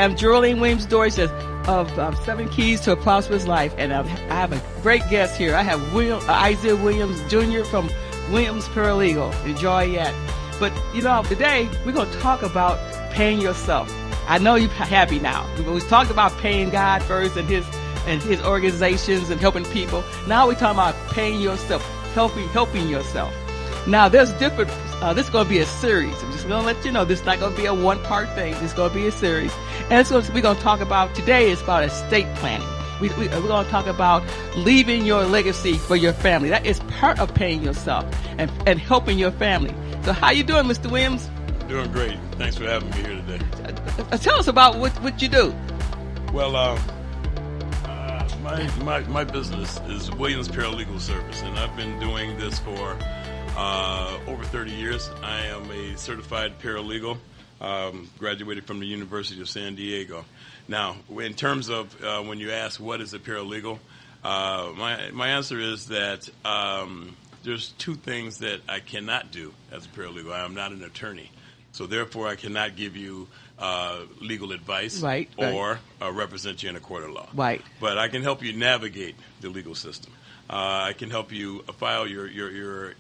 am Gearlene Williams-Dortch of 7 Keys to a Prosperous Life, and I have a great guest here. I have Isiah Williams Jr. from Williams Paralegal in Joliet. But, today we're going to talk about paying yourself. I know you're happy now. We talked about paying God first and his organizations and helping people. Now we're talking about paying yourself, helping yourself. Now there's different, this is going to be a series. I'm just going to let you know, this is not going to be a one-part thing. This is going to be a series. And we're going to talk about, today is about estate planning. We're going to talk about leaving your legacy for your family. That is part of paying yourself and helping your family. So how you doing, Mr. Williams? Doing great. Thanks for having me here today. Tell us about what you do. Well, my business is Williams Paralegal Service, and I've been doing this for over 30 years. I am a certified paralegal, graduated from the University of San Diego. Now, in terms of when you ask what is a paralegal, my answer is that there's two things that I cannot do as a paralegal. I am not an attorney, so therefore I cannot give you legal advice or represent you in a court of law. Right. But I can help you navigate the legal system. I can help you file your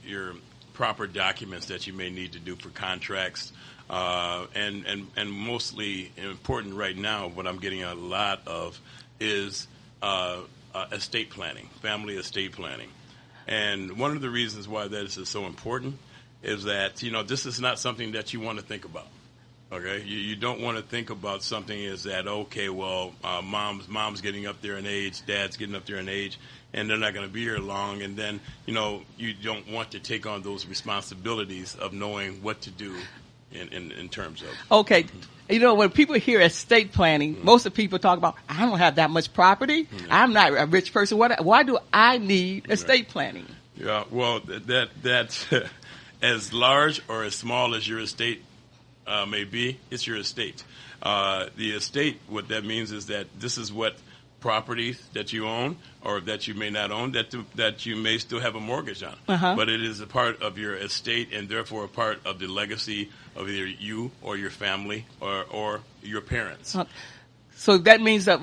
proper documents that you may need to do for contracts, and mostly important right now, what I'm getting a lot of is estate planning, family estate planning. And one of the reasons why that is so important is that, this is not something that you want to think about. Okay, you don't want to think about something as that, okay, well, mom's getting up there in age, dad's getting up there in age, and they're not going to be here long, and then, you don't want to take on those responsibilities of knowing what to do in terms of. Okay, when people hear estate planning, most of the people talk about, I don't have that much property, I'm not a rich person, why do I need estate planning? Yeah, well, that's as large or as small as your estate may be, it's your estate. The estate, what that means is that this is what properties that you own or that you may not own that you may still have a mortgage on. But it is a part of your estate and therefore a part of the legacy of either you or your family or your parents. So that means that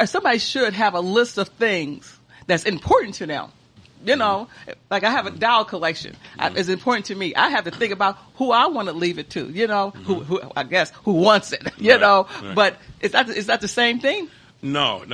somebody should have a list of things that's important to them. Like I have a doll collection. It's important to me. I have to think about who I want to leave it to, who I guess who wants it, Right. But is that the same thing? No,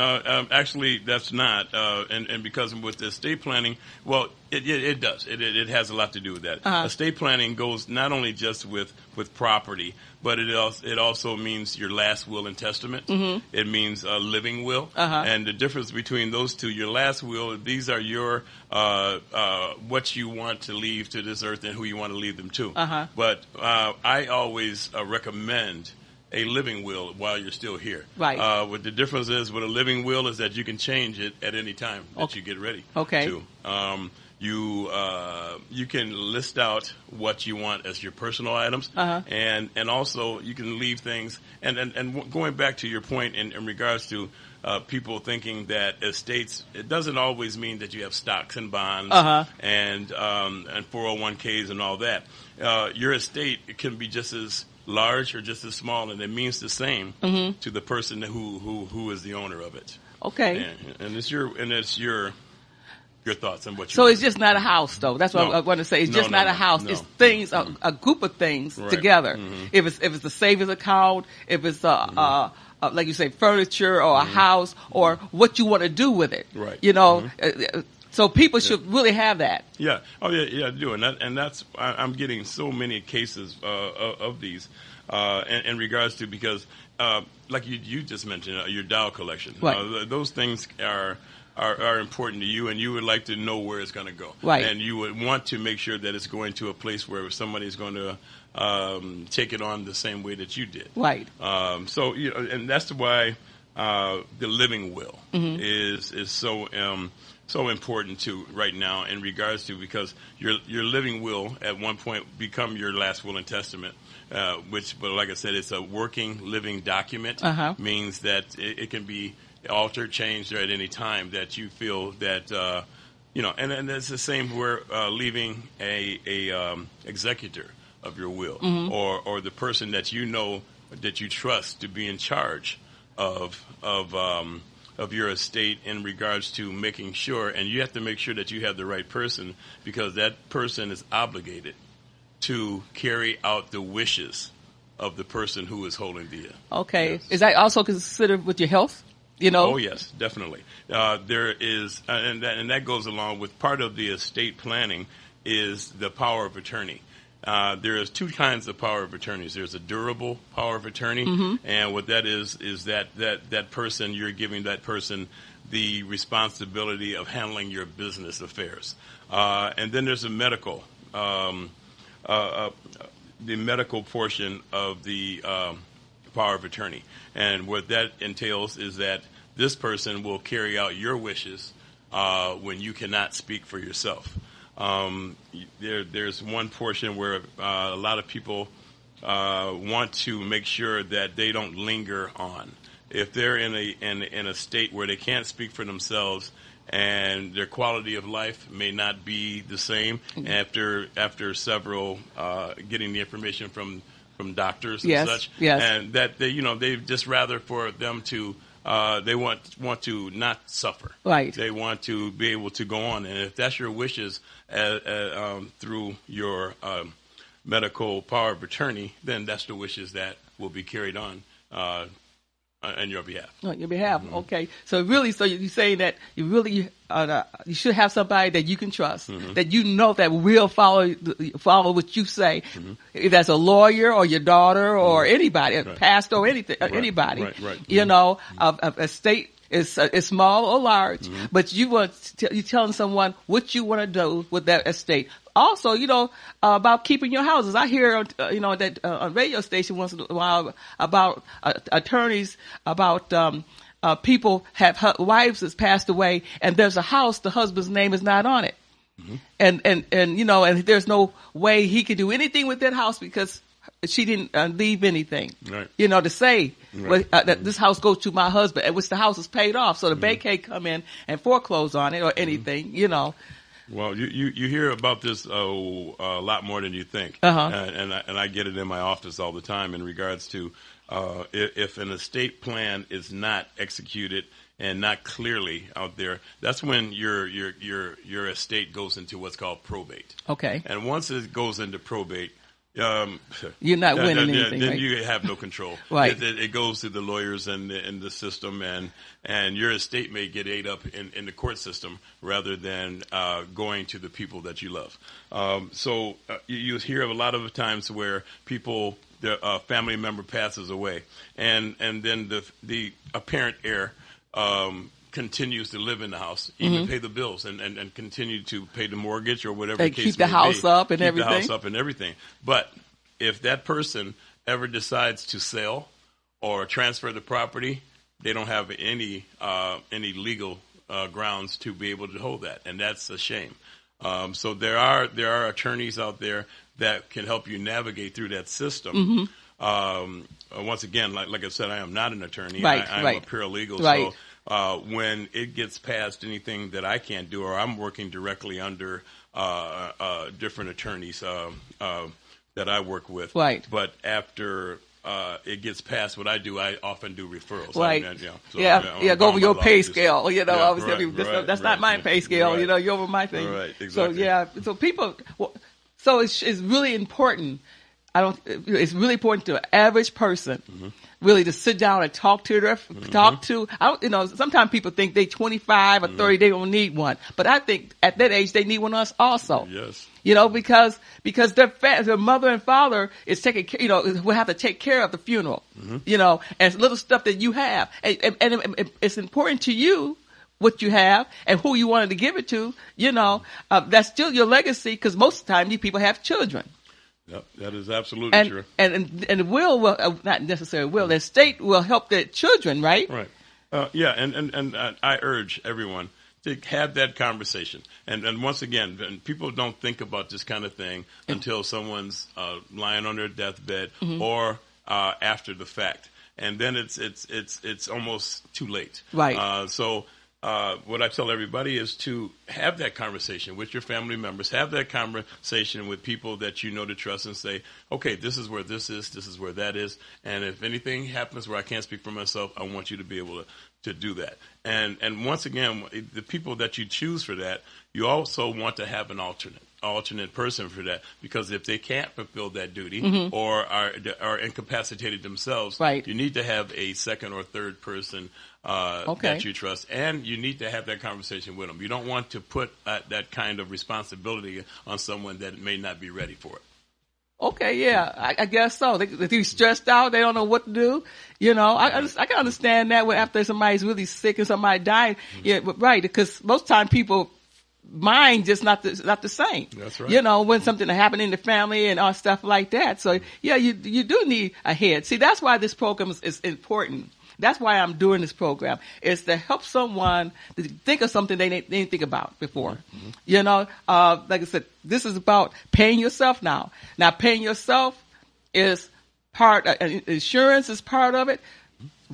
actually that's not. And because with the estate planning, well, it does. It has a lot to do with that. Estate planning goes not only just with property, but it also means your last will and testament. It means a living will. And the difference between those two, your last will, these are your what you want to leave to this earth and who you want to leave them to. But I always recommend a living will while you're still here. Right. What the difference is with a living will is that you can change it at any time that you get ready to. You can list out what you want as your personal items, and also you can leave things. And going back to your point in regards to people thinking that estates, it doesn't always mean that you have stocks and bonds and 401ks and all that. Your estate can be just as large or just as small, and it means the same to the person who is the owner of it. Okay. And it's your thoughts on what you. So want. It's just not a house, though. That's what I want to say. It's just not a house. It's things, a group of things together. If it's the savings account, if it's like you say, furniture or a house, or what you want to do with it. Right. So people should really have that. Yeah. Oh, yeah, I do. And that's I'm getting so many cases of these in regards to, because like you just mentioned, your doll collection. Right. Those things are important to you, and you would like to know where it's going to go. Right. And you would want to make sure that it's going to a place where somebody's going to take it on the same way that you did. Right. So, and that's why the living will is so important to right now in regards to, because your living will at one point become your last will and testament, but like I said, it's a working living document. Means that it can be altered, changed at any time that you feel that and it's the same where leaving a executor of your will or the person that that you trust to be in charge of your estate in regards to making sure, and you have to make sure that you have the right person, because that person is obligated to carry out the wishes of the person who is holding the. Okay. Yes. Is that also considered with your health? Oh yes, definitely. There is, and that goes along with part of the estate planning is the power of attorney. There is two kinds of power of attorneys. There's a durable power of attorney, and what that is that person, you're giving that person the responsibility of handling your business affairs. And then there's a medical, the medical portion of the power of attorney. And what that entails is that this person will carry out your wishes when you cannot speak for yourself. There's one portion where a lot of people want to make sure that they don't linger on. If they're in a state where they can't speak for themselves and their quality of life may not be the same after several getting the information from doctors and such, and that they just rather for them to they want to not suffer. Right. They want to be able to go on, and if that's your wishes through your medical power of attorney, then that's the wishes that will be carried on on your behalf. On your behalf, okay. So really, you're saying that you really you should have somebody that you can trust, that you know that will follow what you say. If that's a lawyer or your daughter or anybody, a pastor or anything, anybody. Right. A state is small or large, but you're telling someone what you want to do with that estate. Also, about keeping your houses. I hear, that on radio station once in a while about attorneys, about people have wives that's passed away, and there's a house, the husband's name is not on it, and there's no way he could do anything with that house because she didn't leave anything, to say that this house goes to my husband, at which the house is paid off, so the bank can't come in and foreclose on it or anything, Well, you hear about this a lot more than you think, and I get it in my office all the time in regards to if an estate plan is not executed and not clearly out there, that's when your estate goes into what's called probate. Okay. And once it goes into probate, you're not winning anything. Then right? You have no control. Right. It goes to the lawyers and the system, and your estate may get ate up in the court system rather than going to the people that you love. So you hear of a lot of times where people, their family member passes away, and then the apparent heir continues to live in the house, even pay the bills and continue to pay the mortgage or whatever the case may be. Keep the house up and everything. Keep the house up and everything. But if that person ever decides to sell or transfer the property, they don't have any legal grounds to be able to hold that, and that's a shame. So there are attorneys out there that can help you navigate through that system. Once again, like I said, I am not an attorney. I'm a paralegal. Right. So when it gets past anything that I can't do, or I'm working directly under different attorneys that I work with. Right. But after it gets past what I do, I often do referrals. Right. Go over your pay scale. That's not my pay scale. Right. You're over my thing. Right. Exactly. So people. So it's really important. It's really important to an average person, really, to sit down and talk to. Sometimes people think they 25 or 30, they don't need one, but I think at that age they need one also. Yes. Because their mother and father is taking, will have to take care of the funeral, and little stuff that you have, and it's important to you what you have and who you wanted to give it to. That's still your legacy, because most of the time these people have children. Yep, that is absolutely true. And the will not necessarily will, the estate will help their children, right? Right. And I urge everyone to have that conversation. And once again, people don't think about this kind of thing until someone's lying on their deathbed or after the fact, and then it's almost too late. Right. So what I tell everybody is to have that conversation with your family members, have that conversation with people that you know to trust, and say, okay, this is where this is where that is, and if anything happens where I can't speak for myself, I want you to be able to do that. And once again, the people that you choose for that, you also want to have an alternate person for that, because if they can't fulfill that duty or are incapacitated themselves, right, you need to have a second or third person that you trust, and you need to have that conversation with them. You don't want to put that kind of responsibility on someone that may not be ready for it. Okay, yeah, I guess so. They're stressed out. They don't know what to do. You know, I can understand that after somebody's really sick and somebody died. Yeah, but right, because most time people mind just not the same. That's right. You know, when something happened in the family and all stuff like that. So yeah, you do need a head. See, that's why this program is important. That's why I'm doing this program, is to help someone to think of something they didn't think about before. You know, like I said, this is about paying yourself now. Now, paying yourself is part, insurance is part of it,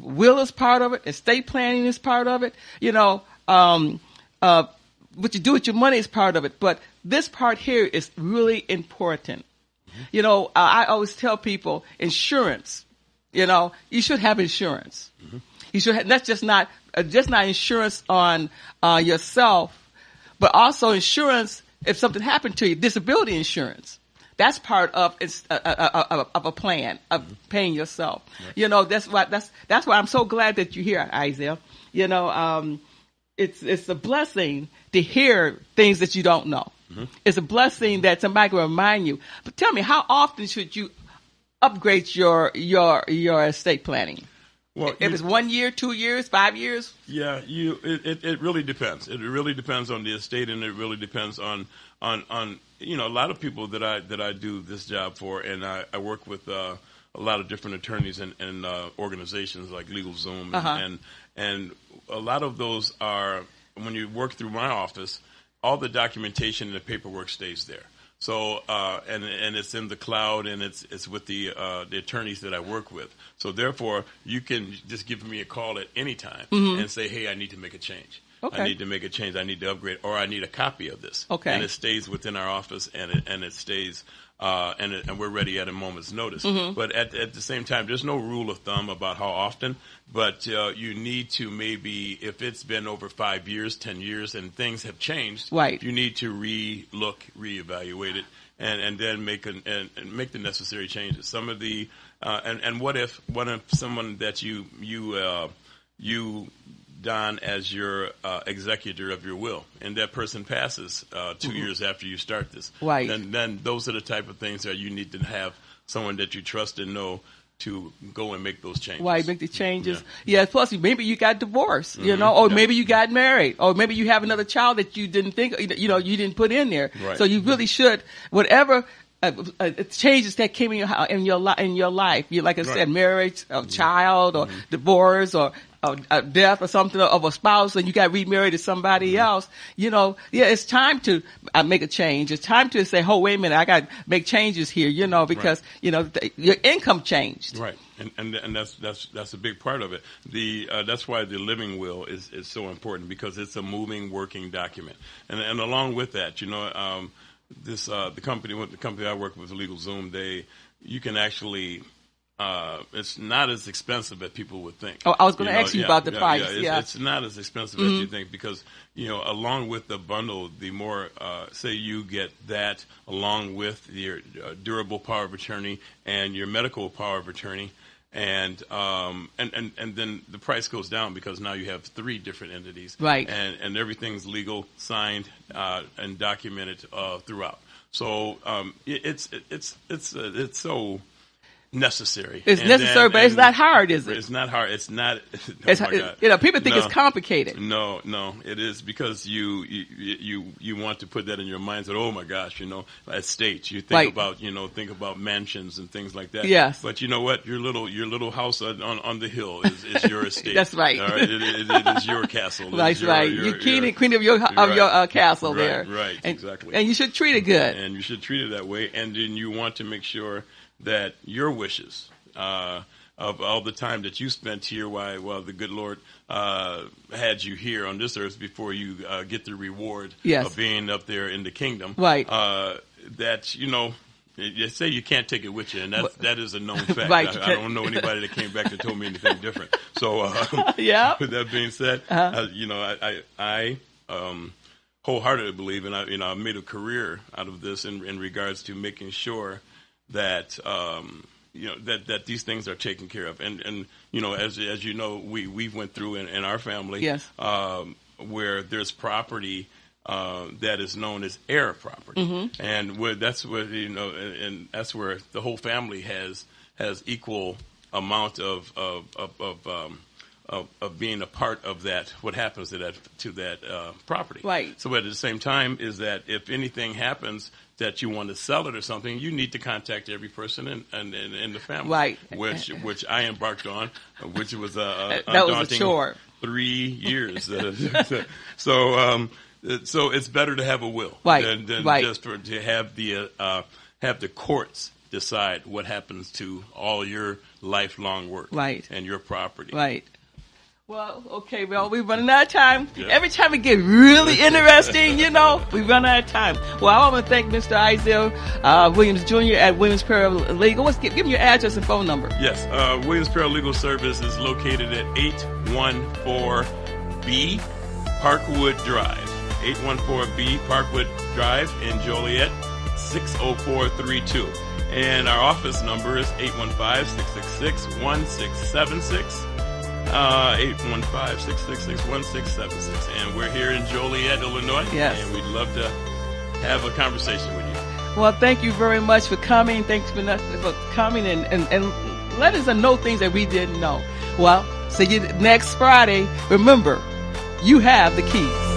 will is part of it, estate planning is part of it. You know, what you do with your money is part of it. But this part here is really important. You know, I always tell people insurance. You know, you should have insurance. You should have, that's just not insurance on yourself, but also insurance if something happened to you, disability insurance. That's part of a plan of paying yourself. Right. You know, that's why I'm so glad that you're here, Isiah. You know, it's a blessing to hear things that you don't know. It's a blessing that somebody can remind you. But tell me, how often should you upgrade your estate planning? Well, if it's 1 year, 2 years, 5 years? Yeah, it really depends. It really depends on the estate, and it really depends on you know, a lot of people that I do this job for, and I work with a lot of different attorneys and organizations like LegalZoom, and a lot of those are, when you work through my office, all the documentation and the paperwork stays there. So and it's in the cloud, and it's with the attorneys that I work with. So therefore, you can just give me a call at any time and say, "Hey, I need to make a change. I need to make a change. I need to upgrade, or I need a copy of this." And it stays within our office, and it stays. And we're ready at a moment's notice. But at the same time, there's no rule of thumb about how often. But you need to, maybe if it's been over 5 years, 10 years, and things have changed, right, you need to reevaluate it, and then make the necessary changes. Some of the and what if someone that you Don as your executor of your will, and that person passes 2 years after you start this, right? Then those are the type of things that you need to have someone that you trust and know to go and make those changes. Right, make the changes. Yeah, plus maybe you got divorced, you know, or maybe you got married, or maybe you have another child that you didn't think, you know, you didn't put in there. Right. So you really should, whatever changes that came in your life, you, like I said, marriage, or child, or divorce, or death or something of a spouse, and you got remarried to somebody else, you know, yeah, it's time to make a change. It's time to say, oh, wait a minute, I got to make changes here, you know, because, you know, your income changed. Right. And that's a big part of it. That's why the living will is so important, because it's a moving, working document. And along with that, you know, the company I work with, LegalZoom, you can actually, it's not as expensive as people would think. Oh, I was going to ask you about the price. It's not as expensive as you think, because, you know, along with the bundle, the more, say you get that along with your durable power of attorney and your medical power of attorney, and then the price goes down, because now you have 3 different entities, right? And everything's legal, signed, and documented throughout. So it's so necessary. It's necessary, but it's not hard, is it? It's not hard. It's not. You know, people think it's complicated. No, it is, because you want to put that in your mind that, oh my gosh, you know, estates. You think about mansions and things like that. Yes. But you know what? Your little house on the hill is your estate. That's right. It is your castle. That's right. You're king and queen of your castle there. Right. Exactly. And you should treat it good. And you should treat it that way. And then you want to make sure that your wishes of all the time that you spent here while the good Lord had you here on this earth before you get the reward of being up there in the kingdom. Right. That, you say you can't take it with you, and that is a known fact. Right. I don't know anybody that came back that told me anything different. So, with that being said, I wholeheartedly believe, and I made a career out of this in regards to making sure that that these things are taken care of, and as you know, we went through in our family, where there's property that is known as heir property, and that's where and that's where the whole family has equal amount of being a part of that. What happens to that property? Right. So at the same time is that if anything happens that you want to sell it or something, you need to contact every person in the family. Right. Which I embarked on, which was a chore. 3 years. So it's better to have a will than just to have the courts decide what happens to all your lifelong work and your property. Right. Well, okay, well, we're running out of time. Yep. Every time it gets really interesting, we run out of time. Well, I want to thank Mr. Isiah Williams Jr. at Williams Paralegal. Give me your address and phone number. Yes, Williams Paralegal Service is located at 814B Parkwood Drive. 814B Parkwood Drive in Joliet, 60432. And our office number is 815-666-1676. 815-666-1676. And we're here in Joliet, Illinois. Yes. And we'd love to have a conversation with you. Well, thank you very much for coming. Thanks for coming and let us know things that we didn't know. Well, see you next Friday. Remember, you have the keys.